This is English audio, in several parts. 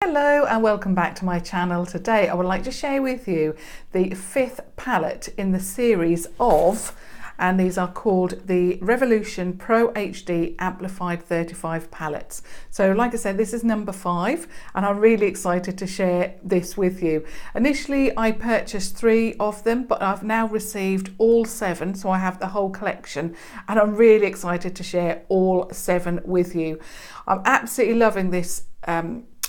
Hello and welcome back to my channel. Today I would like to share with you the 5th palette in the series of, and these are called the Revolution Pro HD Amplified 35 palettes. So like I said, this is number 5 and I'm really excited to share this with you. Initially I purchased 3 of them, but I've now received all 7, so I have the whole collection and I'm really excited to share all 7 with you. I'm absolutely loving this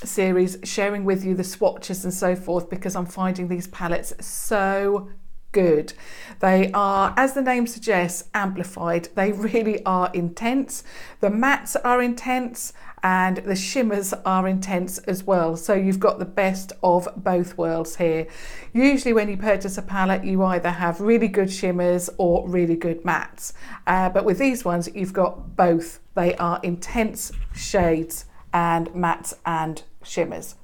series, sharing with you the swatches and so forth, because I'm finding these palettes so good. They are, as the name suggests, amplified. They really are intense. The mattes are intense and the shimmers are intense as well. So you've got the best of both worlds here. Usually when you purchase a palette, you either have really good shimmers or really good mattes. But with these ones, you've got both. They are intense shades and mattes and shimmers.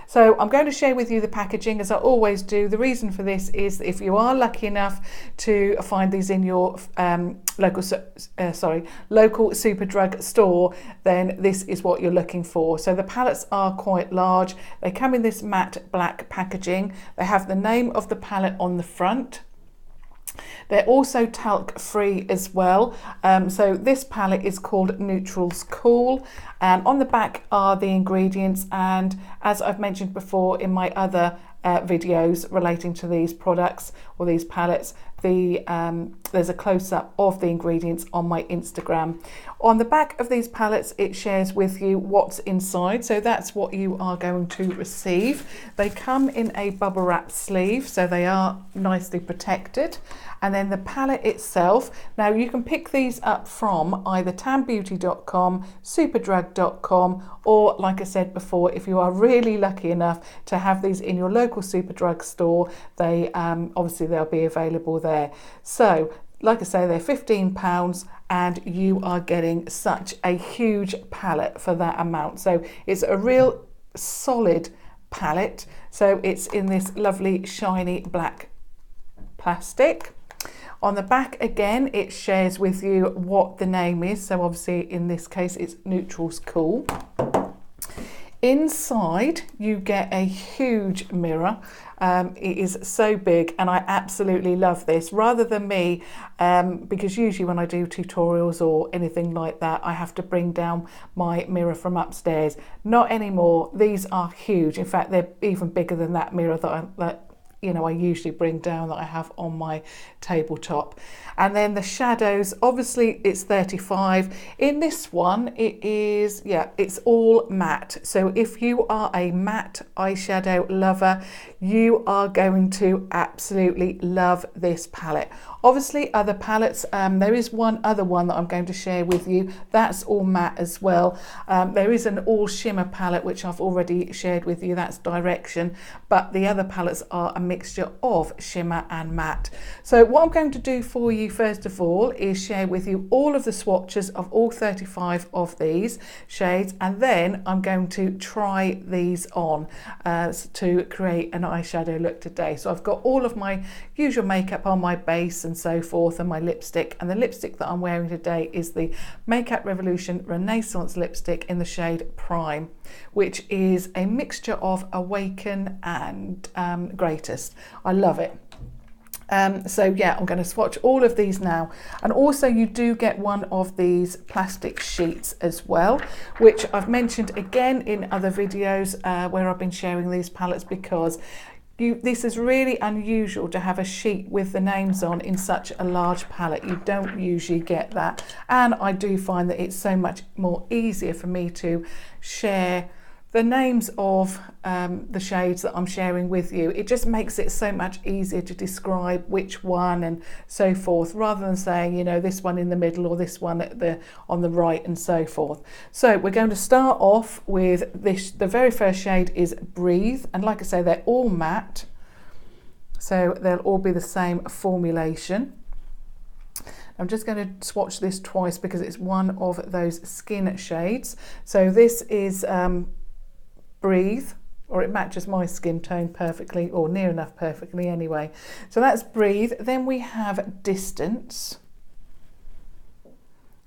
So I'm going to share with you the packaging, as I always do. The reason for this is if you are lucky enough to find these in your local Superdrug store, then this is what you're looking for. So the palettes are quite large. They come in this matte black packaging. They have the name of the palette on the front. They're also talc free as well. So this palette is called Neutrals Cool, and on the back are the ingredients, and as I've mentioned before in my other videos relating to these products or these palettes, there's a close-up of the ingredients on my Instagram. On the back of these palettes, it shares with you what's inside, so that's what you are going to receive. They come in a bubble wrap sleeve, so they are nicely protected. And then the palette itself, now you can pick these up from either tanbeauty.com, superdrug.com, or like I said before, if you are really lucky enough to have these in your local Superdrug store, they obviously they'll be available there. So like I say, they're £15 and you are getting such a huge palette for that amount. So it's a real solid palette. So it's in this lovely shiny black plastic. On the back again, it shares with you what the name is. So obviously in this case, it's Neutrals Cool. Inside, you get a huge mirror. It is so big and I absolutely love this. Rather than me, because usually when I do tutorials or anything like that, I have to bring down my mirror from upstairs. Not anymore. These are huge. In fact, they're even bigger than that mirror that I usually bring down, that I have on my tabletop. And then the shadows, obviously it's 35. In this one, it is, it's all matte. So if you are a matte eyeshadow lover, you are going to absolutely love this palette. Obviously other palettes, there is one other one that I'm going to share with you. That's all matte as well. There is an all shimmer palette, which I've already shared with you. That's Direction. But the other palettes are a mixture of shimmer and matte. So what I'm going to do for you first of all is share with you all of the swatches of all 35 of these shades, and then I'm going to try these on to create an eyeshadow look today. So I've got all of my usual makeup on, my base and so forth, and my lipstick, and the lipstick that I'm wearing today is the Makeup Revolution Renaissance lipstick in the shade Prime, which is a mixture of Awaken and Greatest. I love it. So yeah, I'm going to swatch all of these now. And also you do get one of these plastic sheets as well, which I've mentioned again in other videos where I've been sharing these palettes, because this is really unusual to have a sheet with the names on in such a large palette. You don't usually get that. And I do find that it's so much more easier for me to share the names of the shades that I'm sharing with you. It just makes it so much easier to describe which one and so forth, rather than saying, this one in the middle or this one on the right and so forth. So we're going to start off with this. The very first shade is Breathe, and like I say, they're all matte, so they'll all be the same formulation. I'm just going to swatch this twice because it's one of those skin shades. So this is Breathe, or it matches my skin tone perfectly, or near enough perfectly anyway. So that's Breathe. Then we have Distance.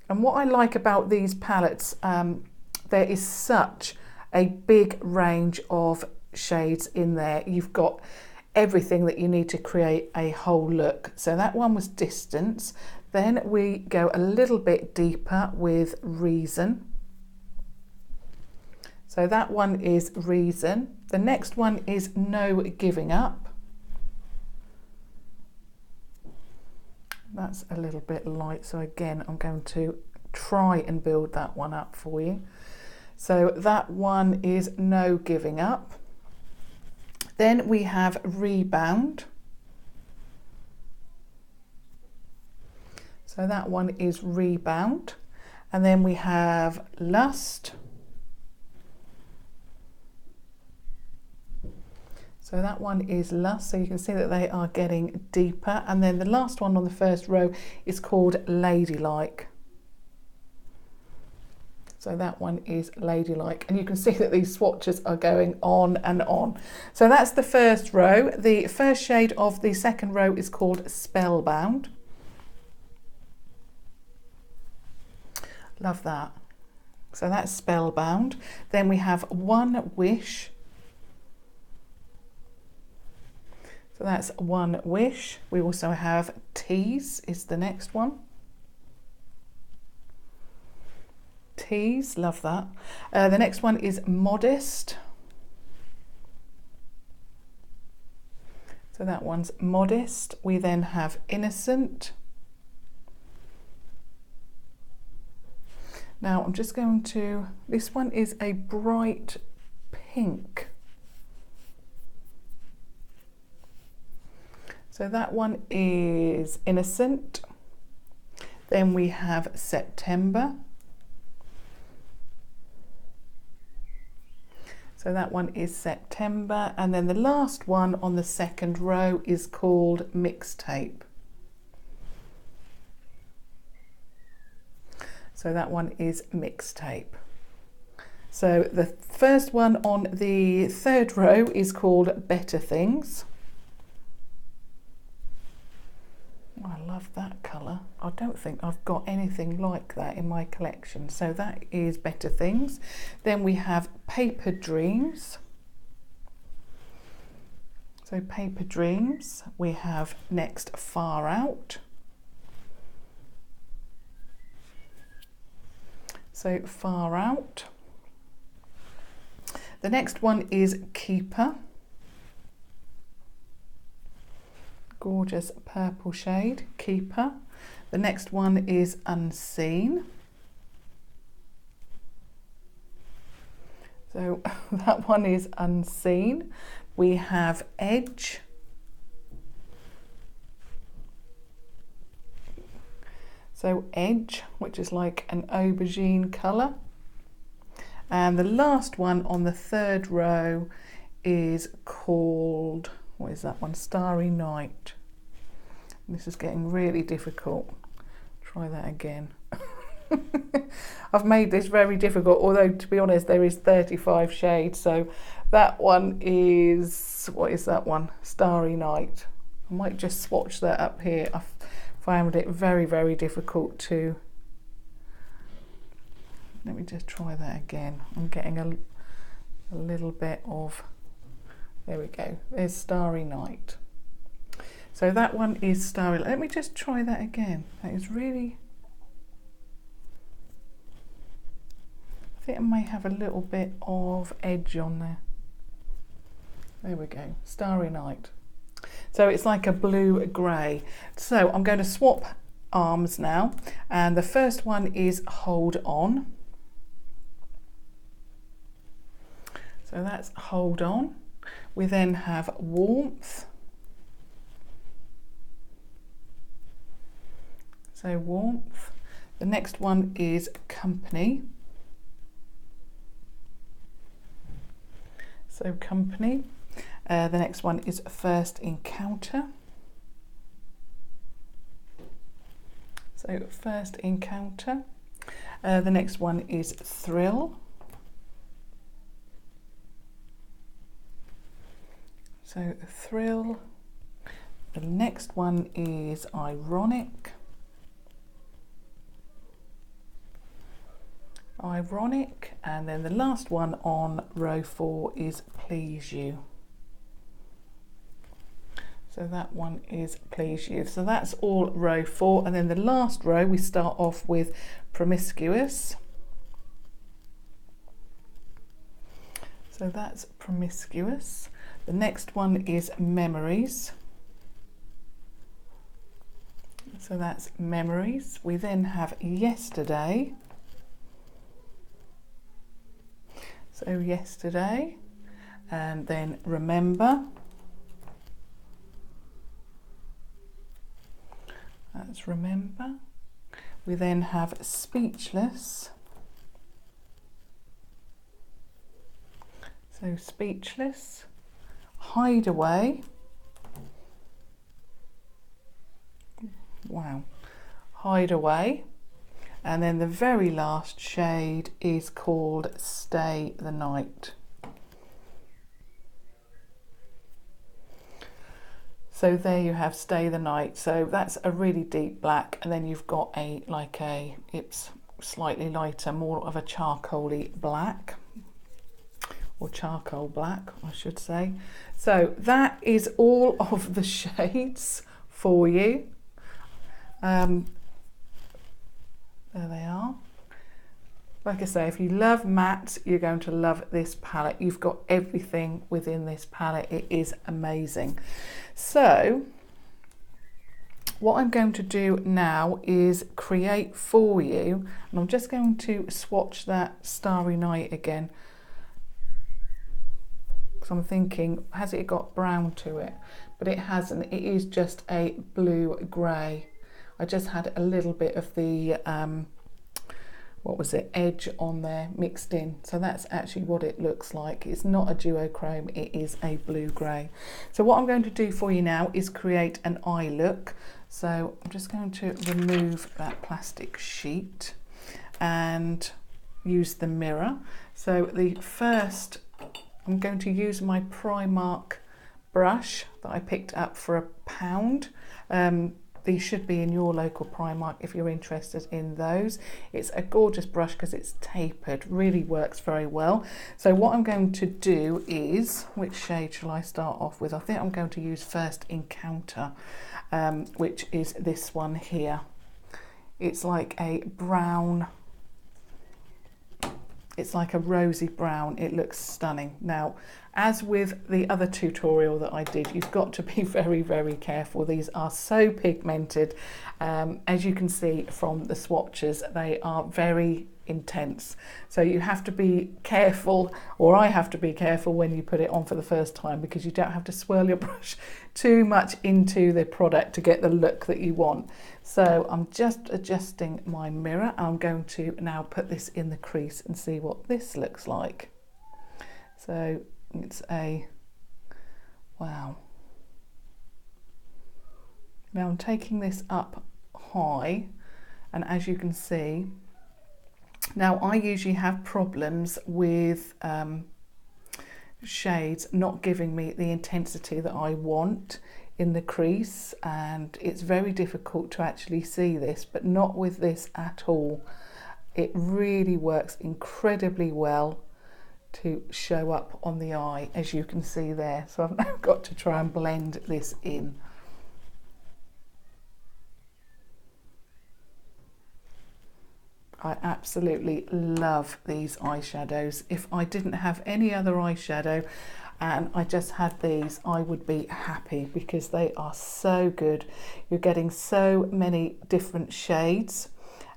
And what I like about these palettes, there is such a big range of shades in there. You've got everything that you need to create a whole look. So that one was Distance. Then we go a little bit deeper with Reason. So that one is Reason. The next one is No Giving Up. That's a little bit light, so again I'm going to try and build that one up for you. So that one is No Giving Up. Then we have Rebound. So that one is Rebound. And then we have Lust. So that one is Lust. So you can see that they are getting deeper. And then the last one on the first row is called Ladylike. So that one is Ladylike. And you can see that these swatches are going on and on. So that's the first row. The first shade of the second row is called Spellbound. Love that. So that's Spellbound. Then we have One Wish. So that's One Wish. We also have Tease is the next one. Tease, love that. The next one is Modest. So that one's Modest. We then have Innocent. Now I'm just going to, this one is a bright pink. So that one is Innocent. Then we have September. So that one is September. And then the last one on the second row is called Mixtape. So that one is Mixtape. So the first one on the third row is called Better Things. Oh, I love that colour. I don't think I've got anything like that in my collection. So that is Better Things. Then we have Paper Dreams. So Paper Dreams. We have next Far Out. So Far Out. The next one is Keeper. Gorgeous purple shade, Keeper. The next one is Unseen. So that one is Unseen. We have Edge. So Edge, which is like an aubergine colour. And the last one on the third row is called, what is that one? Starry Night. This is getting really difficult. Try that again. I've made this very difficult, although to be honest there is 35 shades. So that one is, what is that one? Starry Night. I might just swatch that up here. I found it very, very difficult to, let me just try that again. I'm getting a little bit of, there we go, there's Starry Night. So that one is Starry Night. Let me just try that again. That is really, I think I may have a little bit of edge on there. There we go, Starry Night. So it's like a blue grey. So I'm going to swap arms now. And the first one is Hold On. So that's Hold On. We then have Warmth. So Warmth. The next one is Company. So Company. The next one is First Encounter. So First Encounter. The next one is Thrill. So Thrill. The next one is Ironic. Ironic, and then the last one on row 4 is Please You. So that one is Please You. So that's all row 4, and then the last row we start off with Promiscuous. So that's Promiscuous. The next one is Memories. So that's Memories. We then have Yesterday. So Yesterday, and then Remember. That's Remember. We then have Speechless. So Speechless, Hideaway. Wow, Hideaway. And then the very last shade is called Stay the Night. So there you have Stay the Night. So that's a really deep black, and then you've got it's slightly lighter, more of a charcoaly black, or charcoal black, I should say. So that is all of the shades for you. There they are. Like I say, if you love matte, you're going to love this palette. You've got everything within this palette. It is amazing. So what I'm going to do now is create for you, and I'm just going to swatch that Starry Night again, because I'm thinking, has it got brown to it? But it hasn't. It is just a blue grey. I just had a little bit of the what was it, edge on there mixed in. So that's actually what it looks like. It's not a duochrome, it is a blue grey. So what I'm going to do for you now is create an eye look. So I'm just going to remove that plastic sheet and use the mirror. So the first, I'm going to use my Primark brush that I picked up for £1. These should be in your local Primark if you're interested in those. It's a gorgeous brush because it's tapered, really works very well. So what I'm going to do is, which shade shall I start off with? I think I'm going to use first Encounter, which is this one here. It's like a brown, it's like a rosy brown. It looks stunning. Now, as with the other tutorial that I did, you've got to be very, very careful. These are so pigmented. As you can see from the swatches, they are very intense. So you have to be careful, or I have to be careful when you put it on for the first time, because you don't have to swirl your brush too much into the product to get the look that you want. So I'm just adjusting my mirror, and I'm going to now put this in the crease and see what this looks like. So it's a, wow. Now I'm taking this up high, and as you can see, now I usually have problems with shades not giving me the intensity that I want in the crease, and it's very difficult to actually see this, but not with this at all. It really works incredibly well to show up on the eye, as you can see there. So I've now got to try and blend this in. I absolutely love these eyeshadows. If I didn't have any other eyeshadow and I just had these, I would be happy, because they are so good. You're getting so many different shades,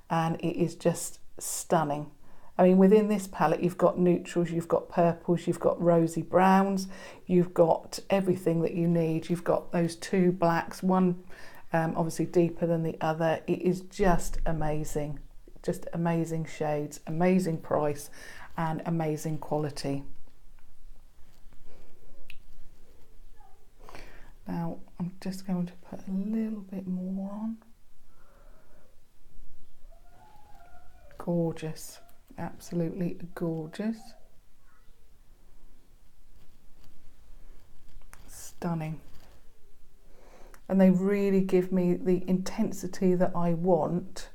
and it is just stunning. I mean, within this palette, you've got neutrals, you've got purples, you've got rosy browns, you've got everything that you need. You've got those two blacks, one obviously deeper than the other. It is just amazing. Just amazing shades, amazing price, and amazing quality. Now I'm just going to put a little bit more on. Gorgeous, absolutely gorgeous. Stunning. And they really give me the intensity that I want.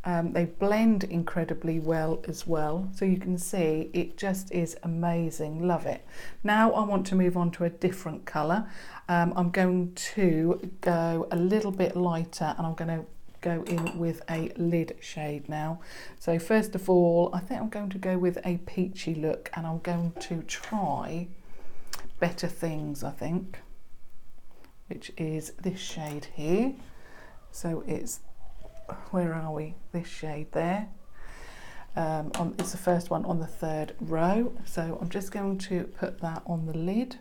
They blend incredibly well as well. So you can see it just is amazing. Love it. Now I want to move on to a different colour. I'm going to go a little bit lighter, and I'm going to go in with a lid shade now. So first of all, I think I'm going to go with a peachy look, and I'm going to try Better Things, I think, which is this shade here. So it's, where are we? This shade there. It's the first one on the third row. So I'm just going to put that on the lid.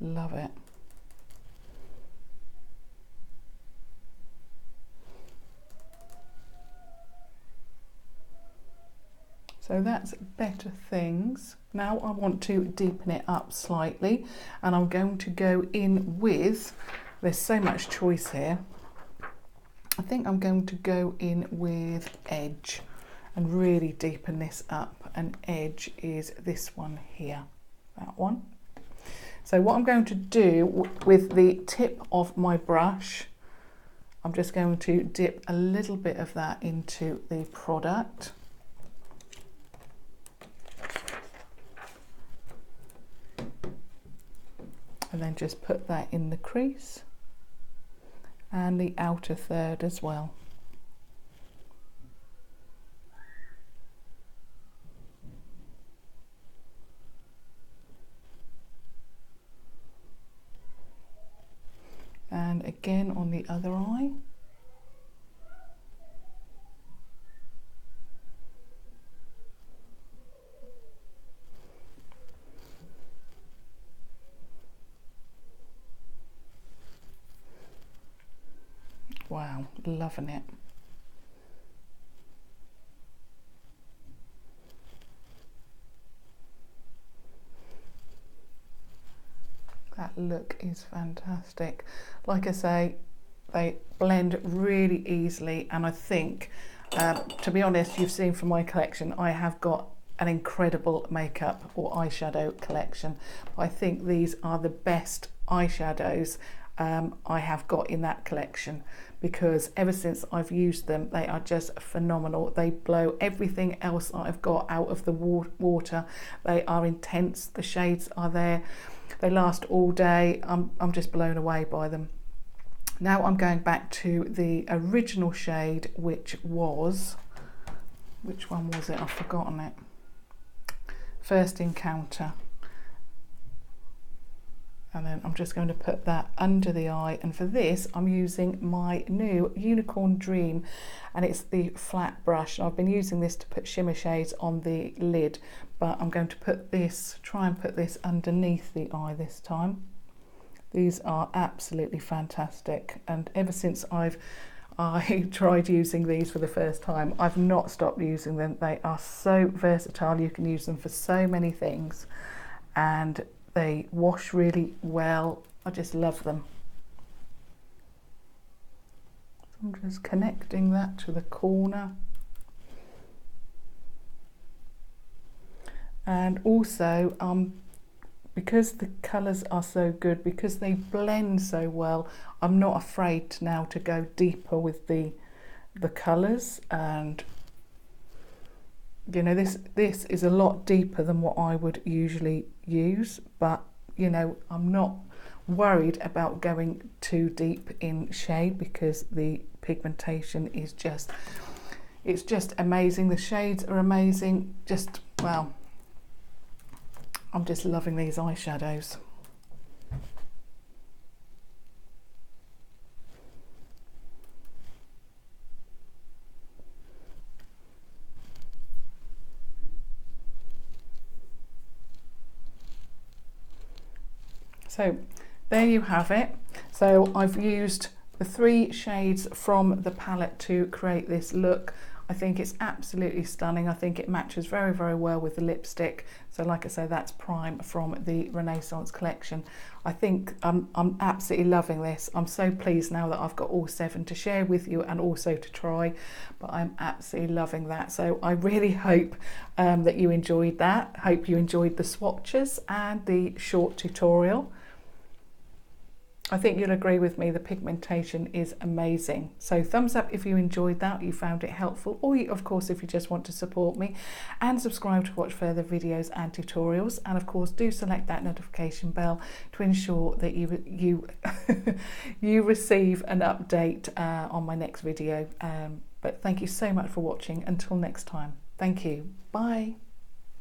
Love it. So that's Better Things. Now I want to deepen it up slightly, and I'm going to go in with, there's so much choice here. I think I'm going to go in with Edge and really deepen this up. And Edge is this one here, that one. So what I'm going to do with the tip of my brush, I'm just going to dip a little bit of that into the product. And then just put that in the crease and the outer third as well. And again on the other eye. Wow, loving it. That look is fantastic. Like I say, they blend really easily, and I think, to be honest, you've seen from my collection, I have got an incredible makeup or eyeshadow collection. I think these are the best eyeshadows I have got in that collection, because ever since I've used them, they are just phenomenal. They blow everything else that I've got out of the water. They are intense, the shades are there, they last all day. I'm just blown away by them. Now I'm going back to the original shade, which was, which one was it? I've forgotten it. First Encounter. And then I'm just going to put that under the eye, and for this I'm using my new Unicorn Dream, and it's the flat brush. I've been using this to put shimmer shades on the lid, but I'm going to put this, try and put this underneath the eye this time. These are absolutely fantastic, and ever since I tried using these for the first time, I've not stopped using them. They are so versatile, you can use them for so many things, and they wash really well. I just love them. So I'm just connecting that to the corner. And also, because the colours are so good, because they blend so well, I'm not afraid now to go deeper with the colours. And you know, this is a lot deeper than what I would usually use, but you know, I'm not worried about going too deep in shade, because the pigmentation is just, it's just amazing. The shades are amazing. Just, well, I'm just loving these eyeshadows. So there you have it. So I've used the 3 shades from the palette to create this look. I think it's absolutely stunning. I think it matches very, very well with the lipstick. So like I say, that's Prime from the Renaissance collection. I think I'm absolutely loving this. I'm so pleased now that I've got all 7 to share with you and also to try, but I'm absolutely loving that. So I really hope that you enjoyed that. Hope you enjoyed the swatches and the short tutorial. I think you'll agree with me, the pigmentation is amazing. So thumbs up if you enjoyed that, you found it helpful, or you, of course, if you just want to support me, and subscribe to watch further videos and tutorials. And of course, do select that notification bell to ensure that you you receive an update on my next video. But thank you so much for watching. Until next time, thank you. Bye.